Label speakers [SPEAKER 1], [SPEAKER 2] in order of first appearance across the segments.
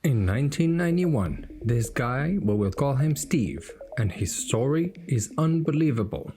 [SPEAKER 1] In 1991, this guy, we will call him Steve, and his story is unbelievable.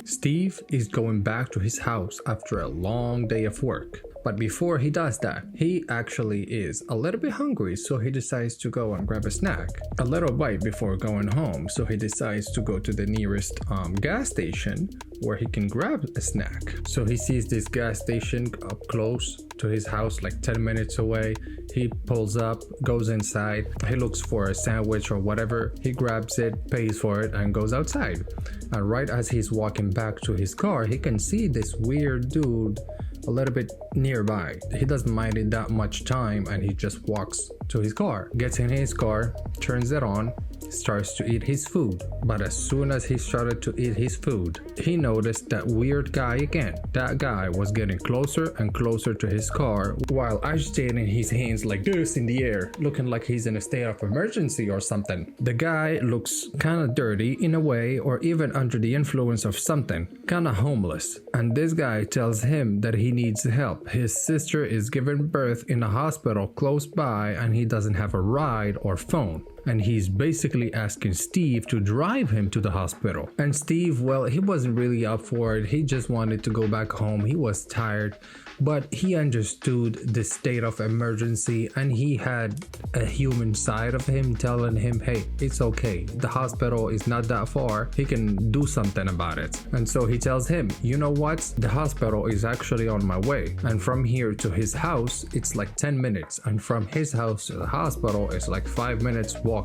[SPEAKER 1] Steve is going back to his house after a long day of work. But before he does that, he actually is a little bit hungry, so he decides to go and grab a snack. A little bite before going home, so he decides to go to the nearest gas station where he can grab a snack. So he sees this gas station up close to his house, like 10 minutes away. He pulls up, goes inside, he looks for a sandwich or whatever, he grabs it, pays for it, and goes outside. And right as he's walking back to his car, he can see this weird dude a little bit nearby. He doesn't mind it that much time, and he just walks to his car, gets in his car, turns it on, starts to eat his food. But as soon as he started to eat his food, he noticed that weird guy again. That guy was getting closer and closer to his car while agitating his hands like this in the air, looking like he's in a state of emergency or something. The guy looks kind of dirty in a way, or even under the influence of something, kind of homeless. And this guy tells him that he needs help. His sister is giving birth in a hospital close by, and he doesn't have a ride or phone. And he's basically asking Steve to drive him to the hospital. And Steve, well, he wasn't really up for it. He just wanted to go back home. He was tired, but he understood the state of emergency, and he had a human side of him telling him, hey, it's okay. The hospital is not that far. He can do something about it. And so he tells him, you know what? The hospital is actually on my way. And from here to his house, it's like 10 minutes. And from his house to the hospital, it's like 5 minutes walking.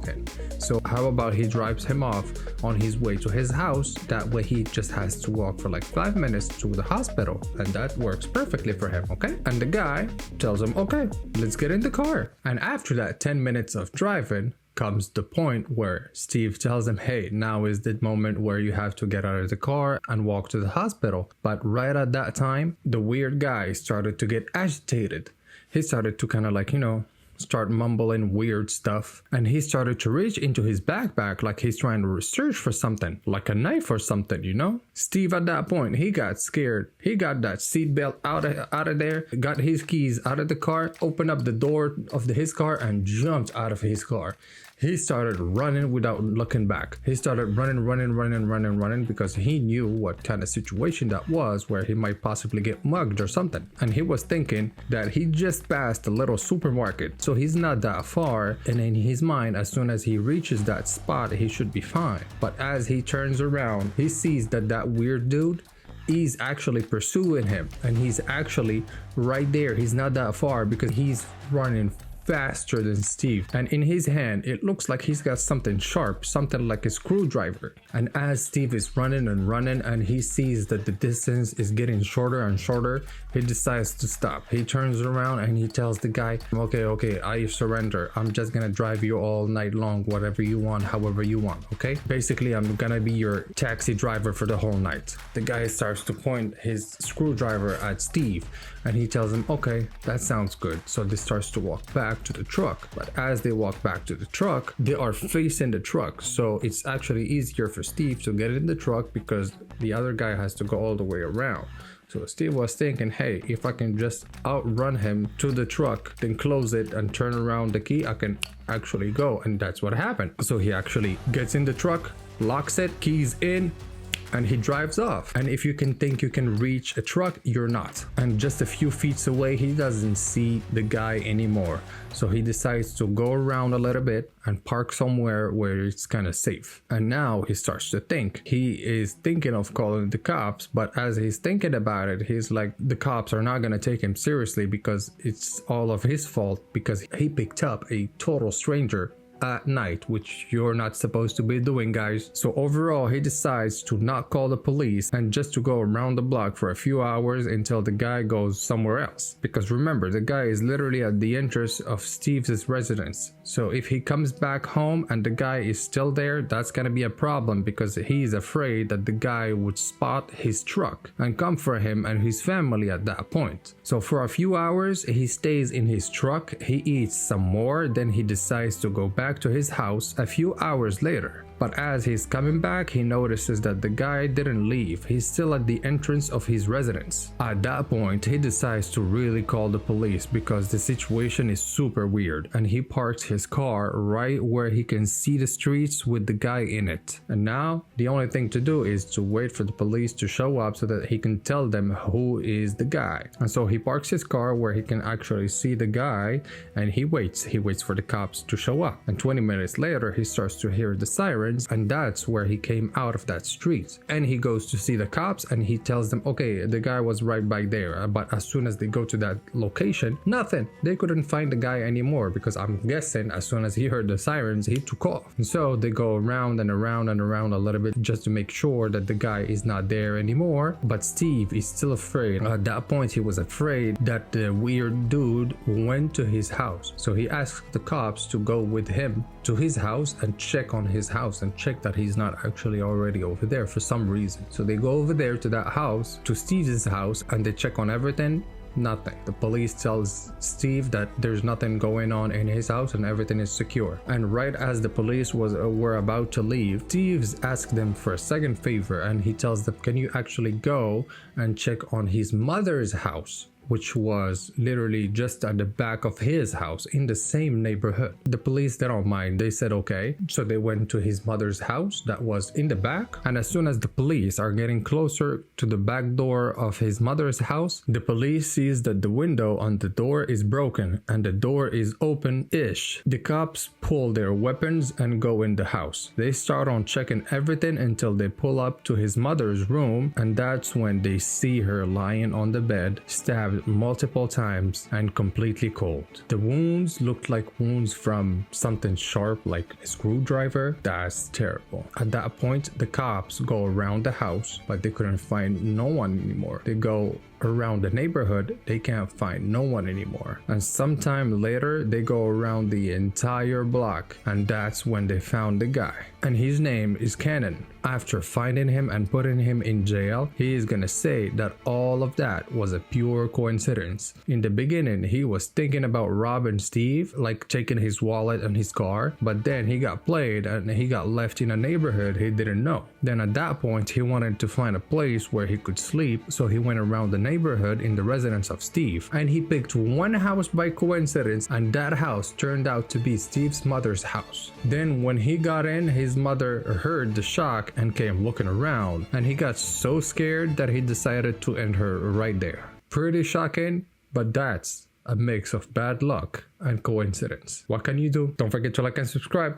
[SPEAKER 1] So how about he drives him off on his way to his house? That way he just has to walk for like 5 minutes to the hospital, and that works perfectly for him, okay? And the guy tells him, okay, let's get in the car. And after that 10 minutes of driving comes the point where Steve tells him, hey, now is the moment where you have to get out of the car and walk to the hospital. But right at that time, the weird guy started to get agitated. He started to kind of like, start mumbling weird stuff, and he started to reach into his backpack like he's trying to search for something, like a knife or something. Steve at that point, he got scared. He got that seatbelt out of there, got his keys out of the car, opened up the door of his car, and jumped out of his car. He started running without looking back. He started running because he knew what kind of situation that was, where he might possibly get mugged or something. And he was thinking that he just passed a little supermarket, so he's not that far, and in his mind, as soon as he reaches that spot, he should be fine. But as he turns around, he sees that weird dude, he's actually pursuing him, and he's actually right there. He's not that far because he's running faster than Steve, and in his hand it looks like he's got something sharp, something like a screwdriver. And as Steve is running and he sees that the distance is getting shorter and shorter, he decides to stop. He turns around and he tells the guy, okay, I surrender. I'm just gonna drive you all night long, whatever you want, however you want, okay? Basically, I'm gonna be your taxi driver for the whole night. The guy starts to point his screwdriver at Steve, and he tells him, okay, that sounds good. So they starts to walk back to the truck. But as they walk back to the truck, they are facing the truck, so it's actually easier for Steve to get in the truck because the other guy has to go all the way around. So Steve was thinking, hey, if I can just outrun him to the truck, then close it and turn around the key, I can actually go. And that's what happened. So he actually gets in the truck, locks it, keys in, and he drives off. And if you can think you can reach a truck, you're not. And just a few feet away, he doesn't see the guy anymore. So he decides to go around a little bit and park somewhere where it's kind of safe. And now he starts to think. He is thinking of calling the cops, but as he's thinking about it, he's like, the cops are not going to take him seriously because it's all of his fault, because he picked up a total stranger at night, which you're not supposed to be doing, guys. So overall, he decides to not call the police and just to go around the block for a few hours until the guy goes somewhere else. Because remember, the guy is literally at the entrance of Steve's residence. So if he comes back home and the guy is still there, that's gonna be a problem because he's afraid that the guy would spot his truck and come for him and his family at that point. So for a few hours, he stays in his truck, he eats some more, then he decides to go back to his house a few hours later. But as he's coming back, he notices that the guy didn't leave. He's still at the entrance of his residence. At that point, he decides to really call the police because the situation is super weird, and he parks his car right where he can see the streets with the guy in it. And now the only thing to do is to wait for the police to show up so that he can tell them who is the guy. And so he parks his car where he can actually see the guy, and he waits for the cops to show up. And 20 minutes later, he starts to hear the sirens, and that's where he came out of that street. And he goes to see the cops, and he tells them, okay, the guy was right by there. But as soon as they go to that location, nothing. They couldn't find the guy anymore, because I'm guessing as soon as he heard the sirens, he took off. And so they go around and around and around a little bit just to make sure that the guy is not there anymore. But Steve is still afraid. At that point, he was afraid that the weird dude went to his house. So he asked the cops to go with him to his house and check on his house and check that he's not actually already over there for some reason. So they go over there to that house, to Steve's house, and they check on everything. Nothing. The police tells Steve that there's nothing going on in his house and everything is secure. And right as the police were about to leave, Steve asked them for a second favor, and he tells them, can you actually go and check on his mother's house, which was literally just at the back of his house in the same neighborhood. The police, they don't mind. They said okay. So they went to his mother's house that was in the back. And as soon as the police are getting closer to the back door of his mother's house, the police sees that the window on the door is broken and the door is open-ish. The cops pull their weapons and go in the house. They start on checking everything until they pull up to his mother's room, and that's when they see her lying on the bed, stabbed multiple times and completely cold. The wounds looked like wounds from something sharp like a screwdriver. That's terrible. At that point, the cops go around the house, but they couldn't find no one anymore. They go around the neighborhood, they can't find no one anymore. And sometime later, they go around the entire block, and that's when they found the guy. And his name is Cannon. After finding him and putting him in jail, he is gonna say that all of that was a pure coincidence. In the beginning, he was thinking about robbing Steve, like taking his wallet and his car, but then he got played and he got left in a neighborhood he didn't know. Then at that point, he wanted to find a place where he could sleep, so he went around the neighborhood in the residence of Steve, and he picked one house by coincidence, and that house turned out to be Steve's mother's house. Then when he got in, his mother heard the shock and came looking around, and he got so scared that he decided to end her right there. Pretty shocking, but that's a mix of bad luck and coincidence. What can you do? Don't forget to like and subscribe.